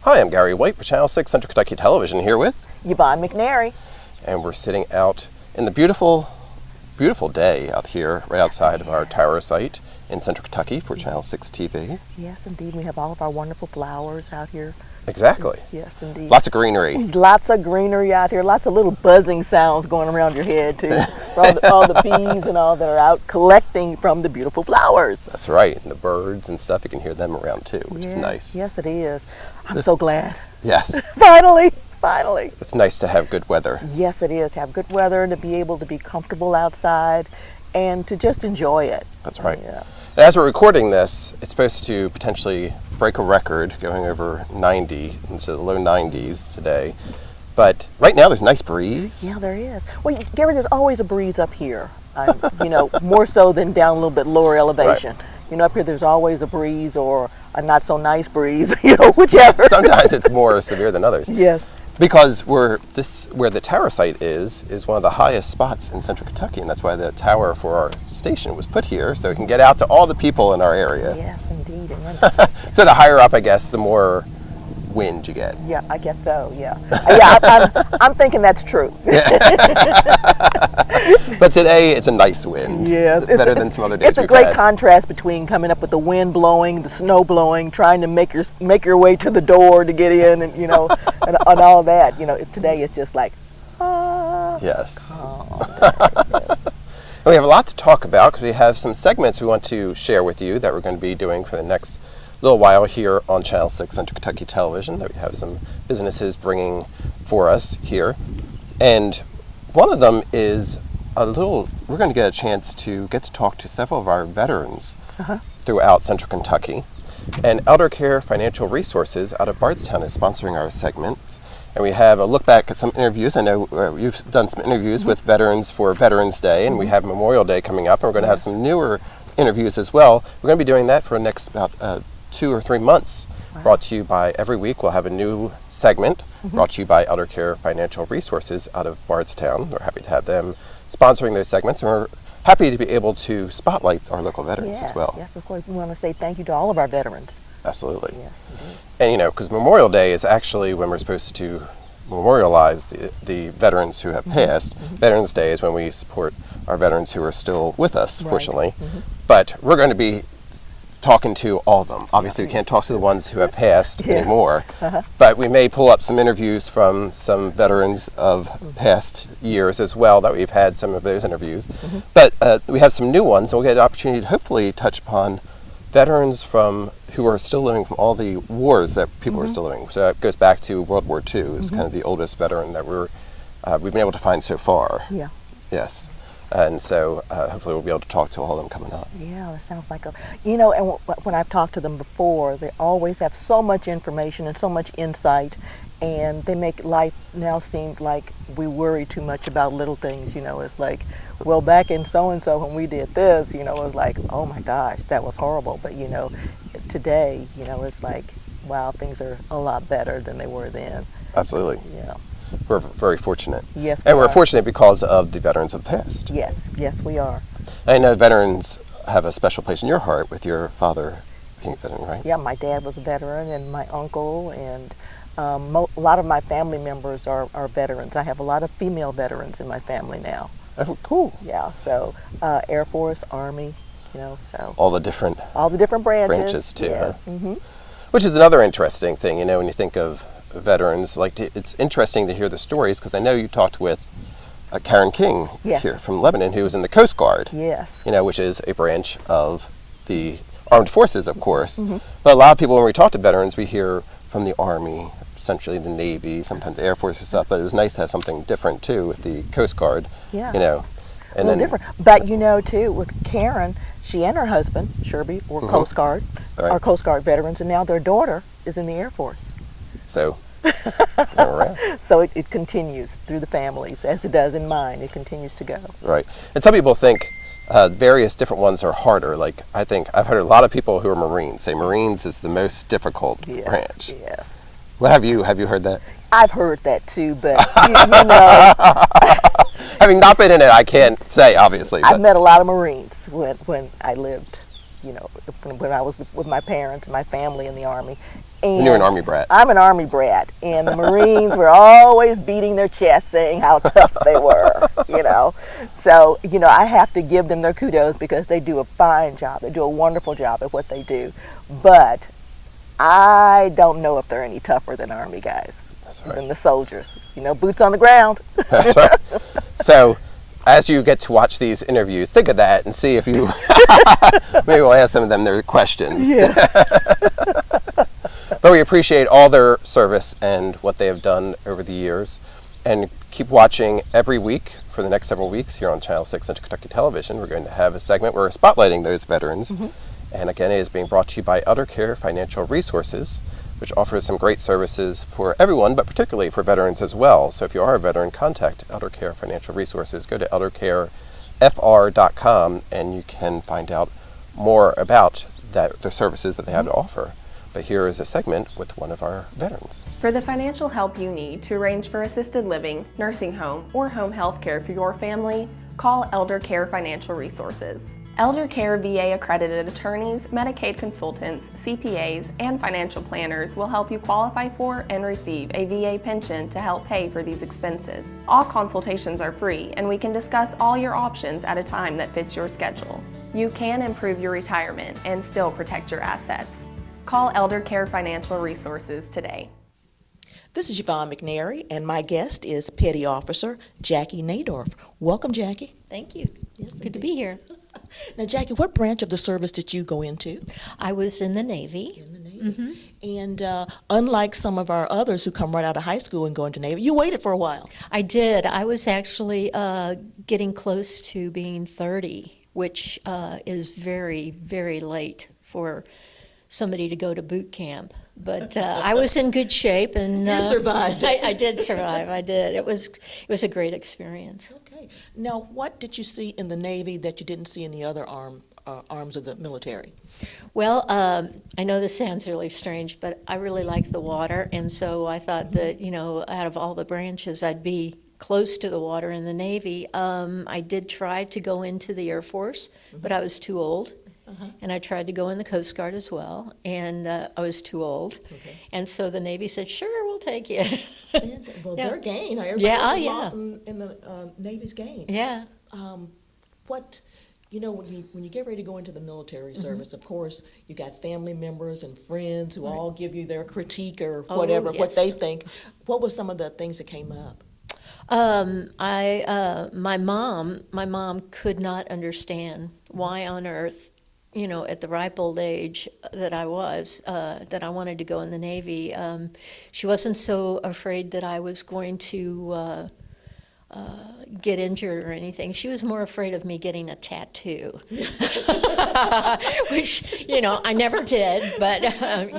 Hi, I'm Gary White for Channel 6 Central Kentucky Television here with Yvonne McNary. And we're sitting out in the beautiful day out here right outside of our tower site in Central Kentucky for Channel 6 TV. Yes, indeed. We have all of our wonderful flowers out here. Exactly. Yes, indeed. Lots of greenery. Lots of greenery out here. Lots of little buzzing sounds going around your head, too. all the bees and all that are out collecting from the beautiful flowers. That's right. And the birds and stuff, you can hear them around too, which is nice. Yes, it is. I'm so glad. Yes. Finally. It's nice to have good weather. Yes, it is. To have good weather, to be able to be comfortable outside, and to just enjoy it. That's right. Yeah. And as we're recording this, it's supposed to potentially break a record going over 90 into the low 90s today. But right now there's a nice breeze. Yeah, there is. Well, Gary, there's always a breeze up here, more so than down a little bit lower elevation. Right. Up here there's always a breeze or a not so nice breeze, whichever. Sometimes it's more severe than others. Yes. Because where the tower site is one of the highest spots in Central Kentucky, and that's why the tower for our station was put here, so it can get out to all the people in our area. Yes, indeed. So the higher up, I guess, the more wind you get. Yeah, I guess so. Yeah, I'm thinking that's true. But today it's a nice wind. Yes, it's better than some other days. It's a great contrast between coming up with the wind blowing, the snow blowing, trying to make your way to the door to get in, and and all that. Today is just like, yes. Yes. We have a lot to talk about because we have some segments we want to share with you that we're going to be doing for the next little while here on Channel 6 Central Kentucky Television that we have some businesses bringing for us here. And one of them is we're going to get a chance to get to talk to several of our veterans throughout Central Kentucky. And Elder Care Financial Resources out of Bardstown is sponsoring our segments. And we have a look back at some interviews. I know you've done some interviews with veterans for Veterans Day, and we have Memorial Day coming up, and we're going to have some newer interviews as well. We're going to be doing that for the next about 2 or 3 months. Wow. Brought to you by, every week we'll have a new segment brought to you by Elder Care Financial Resources out of Bardstown. We're happy to have them sponsoring those segments, and we're happy to be able to spotlight our local veterans as well. Yes, of course. We want to say thank you to all of our veterans. Absolutely. Yes, indeed. And because Memorial Day is actually when we're supposed to memorialize the veterans who have passed. Veterans Day is when we support our veterans who are still with us, fortunately. But we're going to be talking to all of them. Obviously, we can't talk to the ones who have passed anymore, but we may pull up some interviews from some veterans of past years as well that we've had some of those interviews. But we have some new ones, and we'll get an opportunity to hopefully touch upon veterans who are still living from all the wars that people are still living. So it goes back to World War II. It's kind of the oldest veteran that we've been able to find so far. Yeah. Yes. And so hopefully we'll be able to talk to all of them coming up. Yeah, that sounds like and when I've talked to them before, they always have so much information and so much insight, and they make life now seem like we worry too much about little things. It's like, well, back in so-and-so when we did this, it was like, oh my gosh, that was horrible. But, today, it's like, wow, things are a lot better than they were then. Absolutely. Yeah. We're very fortunate. Yes, and we're fortunate because of the veterans of the past. Yes, we are. I know veterans have a special place in your heart with your father being a veteran, right? Yeah, my dad was a veteran, and my uncle, and a lot of my family members are veterans. I have a lot of female veterans in my family now. Oh, cool. Yeah, so Air Force, Army, so. All the different branches too. Yes. Huh? Which is another interesting thing, when you think of veterans, it's interesting to hear the stories, because I know you talked with Karen King here from Lebanon, who was in the Coast Guard. Yes. Which is a branch of the armed forces, of course. But a lot of people, when we talk to veterans, we hear from the Army, essentially the Navy, sometimes the Air Force and stuff, but it was nice to have something different too with the Coast Guard. Yeah. And a little different. But too, with Karen, she and her husband, Sherby, were Coast Guard, are Coast Guard veterans, and now their daughter is in the Air Force. So, so it continues through the families, as it does in mine. It continues to go. Right. And some people think various different ones are harder. Like, I think I've heard a lot of people who are Marines say Marines is the most difficult branch. Yes. What have you heard that? I've heard that too, but you know. Having not been in it, I can't say, obviously. I've met a lot of Marines when I lived, you know, when I was with my parents and my family in the Army. And you're an Army brat. I'm an Army brat, and the Marines were always beating their chest saying how tough they were, you know. So, you know, I have to give them their kudos because they do a fine job. They do a wonderful job at what they do. But I don't know if they're any tougher than Army guys, than the soldiers. You know, boots on the ground. That's right. So, as you get to watch these interviews, think of that and see if you maybe we'll ask some of them their questions. Yes. But we appreciate all their service and what they have done over the years. And keep watching every week for the next several weeks here on Channel 6 Central Kentucky Television. We're going to have a segment where we're spotlighting those veterans. And again, it is being brought to you by ElderCare Financial Resources, which offers some great services for everyone, but particularly for veterans as well. So if you are a veteran, contact ElderCare Financial Resources. Go to eldercarefr.com and you can find out more about the services that they have to offer. But here is a segment with one of our veterans. For the financial help you need to arrange for assisted living, nursing home, or home health care for your family, call ElderCare Financial Resources. ElderCare VA accredited attorneys, Medicaid consultants, CPAs, and financial planners will help you qualify for and receive a VA pension to help pay for these expenses. All consultations are free, and we can discuss all your options at a time that fits your schedule. You can improve your retirement and still protect your assets. Call ElderCare Financial Resources today. This is Yvonne McNary, and my guest is Petty Officer Jackie Nadorf. Welcome, Jackie. Thank you. Yes, Good to be here. Now, Jackie, what branch of the service did you go into? I was in the Navy. In the Navy. And unlike some of our others who come right out of high school and go into Navy, you waited for a while. I did. I was actually getting close to being 30, which is very, very late for somebody to go to boot camp. But I was in good shape, and you survived. I did survive. I did. It was a great experience. Okay. Now, what did you see in the Navy that you didn't see in the other arms of the military? Well, I know this sounds really strange, but I really like the water, and so I thought that, you know, out of all the branches, I'd be close to the water in the Navy. I did try to go into the Air Force, but I was too old. And I tried to go in the Coast Guard as well, and I was too old. Okay. And so the Navy said, sure, we'll take you. Well, Yeah. their gain. Everybody's lost in the Navy's gain. Yeah. What, you know, when you get ready to go into the military service, of course, you got family members and friends who all give you their critique or whatever, what they think. What were some of the things that came up? My mom could not understand why on earth, you know, at the ripe old age that I was, that I wanted to go in the Navy. She wasn't so afraid that I was going to get injured or anything. She was more afraid of me getting a tattoo, which, you know, I never did, but,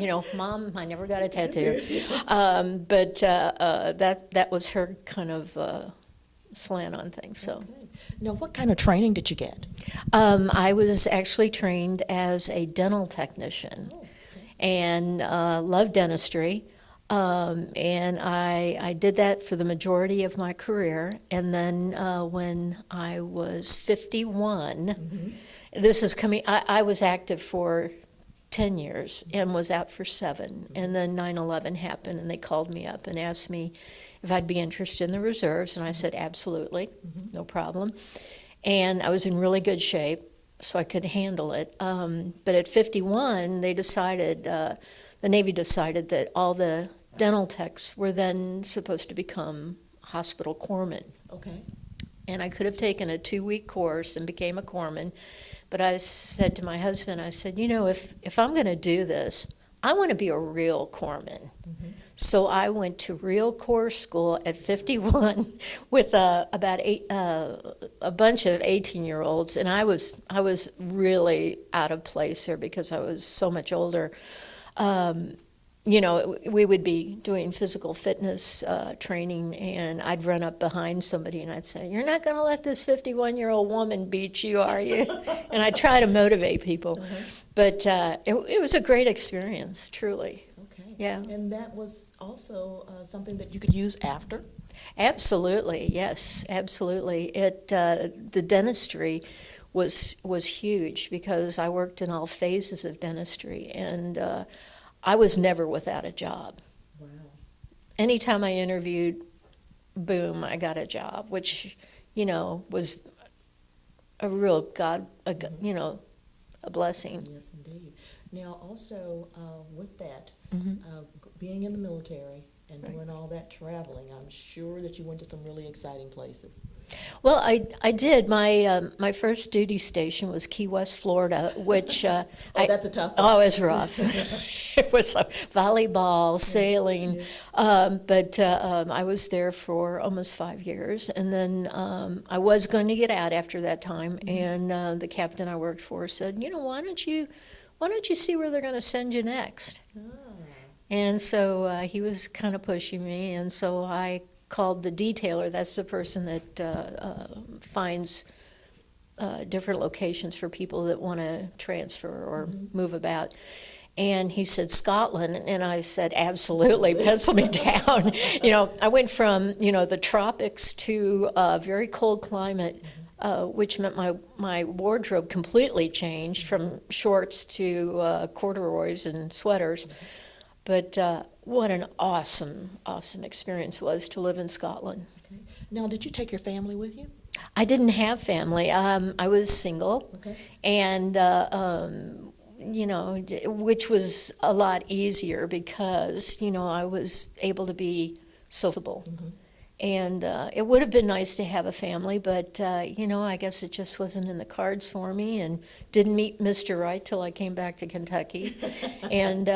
you know, Mom, I never got a tattoo. But that was her kind of slant on things, so. Okay. Now, what kind of training did you get? I was actually trained as a dental technician and loved dentistry. And I did that for the majority of my career. And then when I was 51, this is coming, I was active for 10 years and was out for 7. And then 9/11 happened, and they called me up and asked me if I'd be interested in the reserves, and I said absolutely, no problem. And I was in really good shape, so I could handle it. But at 51, they decided, the Navy decided that all the dental techs were then supposed to become hospital corpsmen. Okay. And I could have taken a 2-week course and became a corpsman, but I said to my husband, I said, you know, if I'm going to do this, I want to be a real corpsman. So I went to real corps school at 51 with a bunch of 18-year-olds, and I was really out of place there because I was so much older. You know, we would be doing physical fitness training, and I'd run up behind somebody and I'd say, "You're not going to let this 51-year-old woman beat you, are you?" And I try to motivate people. But it was a great experience, truly. Okay. Yeah. And that was also something that you could use after? Absolutely, yes, absolutely. The dentistry was huge because I worked in all phases of dentistry, and I was never without a job. Wow. Anytime I interviewed, boom, I got a job, which, was a real a blessing. Yes, indeed. Now, also with that, Mm-hmm. being in the military and Right. doing all that traveling, I'm sure that you went to some really exciting places. Well, I did. My first duty station was Key West, Florida, which That's a tough one. Oh, it was rough. It was volleyball, sailing, but I was there for almost 5 years, and then I was going to get out after that time, and the captain I worked for said, why don't you see where they're going to send you next? And so he was kind of pushing me, and so I called the detailer. That's the person that finds different locations for people that want to transfer or move about. And he said, Scotland, and I said, absolutely, pencil me down. I went from, the tropics to a very cold climate, which meant my wardrobe completely changed from shorts to corduroys and sweaters. But what an awesome experience was to live in Scotland. Okay. Now, did you take your family with you? I didn't have family. I was single, Okay. and which was a lot easier because I was able to be sociable. And it would have been nice to have a family, but I guess it just wasn't in the cards for me, and didn't meet Mr. Right till I came back to Kentucky. And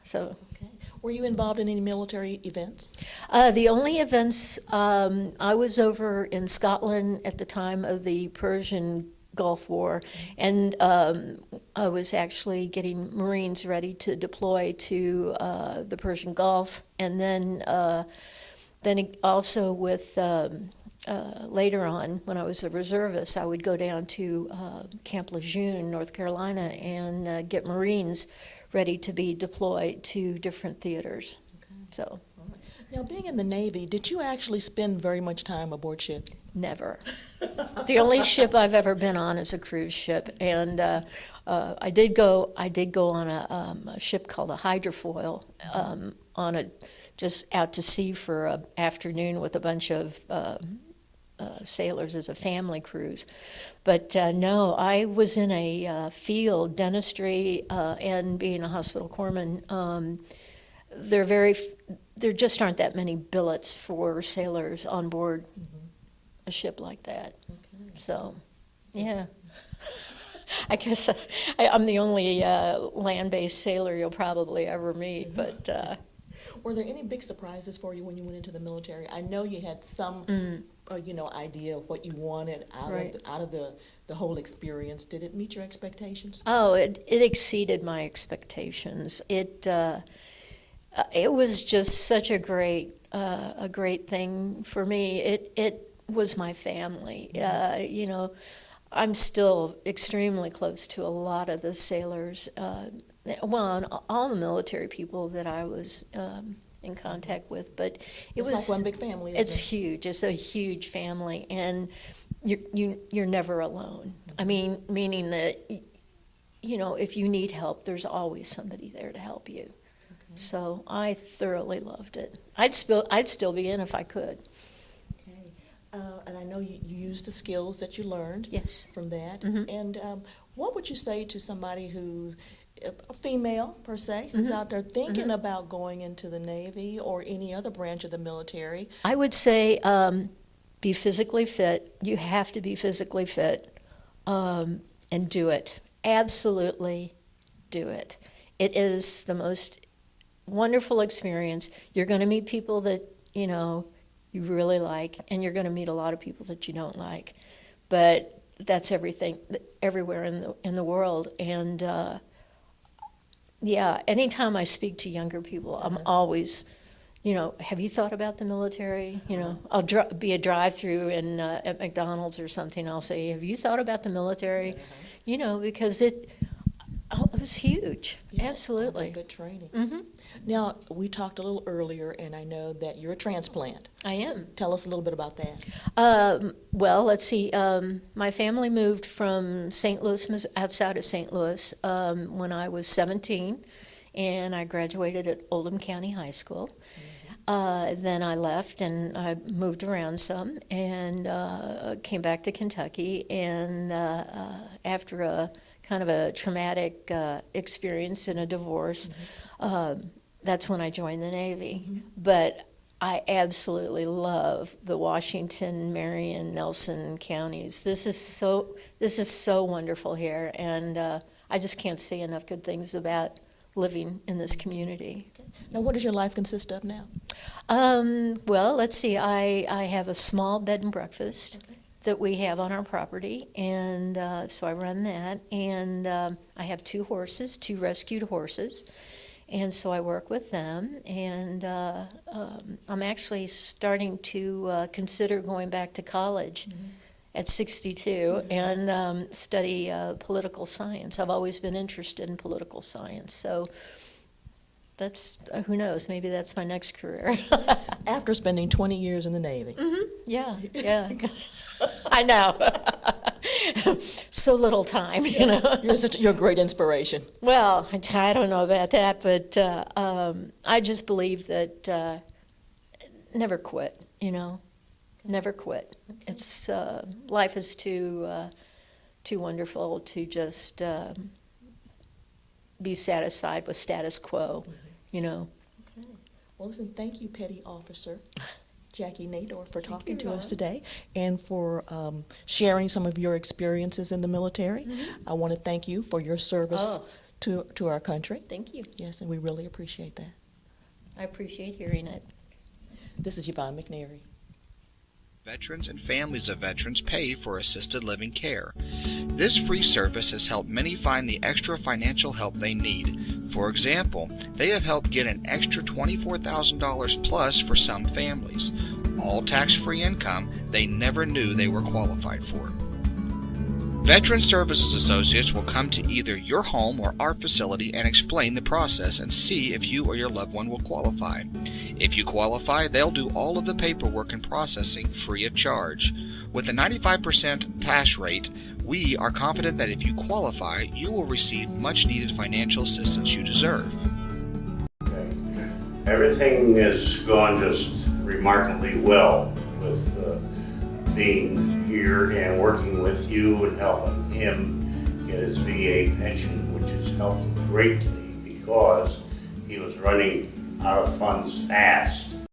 so. Okay. Were you involved in any military events? The only events, I was over in Scotland at the time of the Persian Gulf War, and I was actually getting Marines ready to deploy to the Persian Gulf, and then also with later on, when I was a reservist, I would go down to Camp Lejeune, North Carolina, and get Marines ready to be deployed to different theaters. Okay. So. All right. Now, being in the Navy, did you actually spend very much time aboard ship? Never. The only ship I've ever been on is a cruise ship, and I did go on a ship called a hydrofoil just out to sea for an afternoon with a bunch of sailors as a family cruise. But no, I was in a field, dentistry, and being a hospital corpsman. There just aren't that many billets for sailors on board a ship like that. Okay. So, yeah. I guess I'm the only land-based sailor you'll probably ever meet, but... Were there any big surprises for you when you went into the military? I know you had some, idea of what you wanted out of the whole experience. Did it meet your expectations? Oh, it exceeded my expectations. It was just such a great thing for me. It was my family. I'm still extremely close to a lot of the sailors. And all the military people that I was in contact with, but It's like one big family, isn't it's it? huge. It's a huge family, and you're never alone. I mean, meaning that if you need help, there's always somebody there to help you. Okay. So I thoroughly loved it. I'd still be in if I could. Okay. And I know you used the skills that you learned Yes. from that. Mhm. And what would you say to somebody who's a female, per se, who's out there thinking about going into the Navy or any other branch of the military? I would say be physically fit. You have to be physically fit, and do it. Absolutely do it. It is the most wonderful experience. You're going to meet people that you really like, and you're going to meet a lot of people that you don't like. But that's everything, everywhere in the world. And anytime I speak to younger people, I'm always, have you thought about the military? I'll be a drive-through at McDonald's or something. I'll say, have you thought about the military? Because it was huge. Yeah, Absolutely. Good training. Hmm. Now, we talked a little earlier, and I know that you're a transplant. I am. Tell us a little bit about that. Well, let's see. My family moved from St. Louis, outside of St. Louis, when I was 17, and I graduated at Oldham County High School. Then I left and I moved around some and came back to Kentucky. And after a kind of a traumatic experience in a divorce, that's when I joined the Navy. But I absolutely love the Washington, Marion, Nelson counties. This is so wonderful here, and I just can't say enough good things about living in this community. Now, what does your life consist of now? Well, let's see. I have a small bed and breakfast that we have on our property, and so I run that. And I have 2 horses, 2 rescued horses, and so I work with them. And I'm actually starting to consider going back to college at 62 and study political science. I've always been interested in political science, so that's who knows, maybe that's my next career. After spending 20 years in the Navy. Yeah. I know. So little time, you know. You're a great inspiration. Well, I don't know about that, but I just believe that never quit, you know. Never quit. It's life is too wonderful to just be satisfied with status quo, you know. Okay. Well, listen, thank you, Petty Officer Jackie Nador, for talking to us today and for sharing some of your experiences in the military. I want to thank you for your service to our country. Thank you. Yes, and we really appreciate that. I appreciate hearing it. This is Yvonne McNary. Veterans and families of veterans pay for assisted living care. This free service has helped many find the extra financial help they need. For example, they have helped get an extra $24,000 plus for some families. All tax-free income they never knew they were qualified for. Veteran Services Associates will come to either your home or our facility and explain the process and see if you or your loved one will qualify. If you qualify, they'll do all of the paperwork and processing free of charge. With a 95% pass rate, we are confident that if you qualify, you will receive much needed financial assistance you deserve. Everything has gone just remarkably well with being here and working with you and helping him get his VA pension, which has helped greatly because he was running out of funds fast.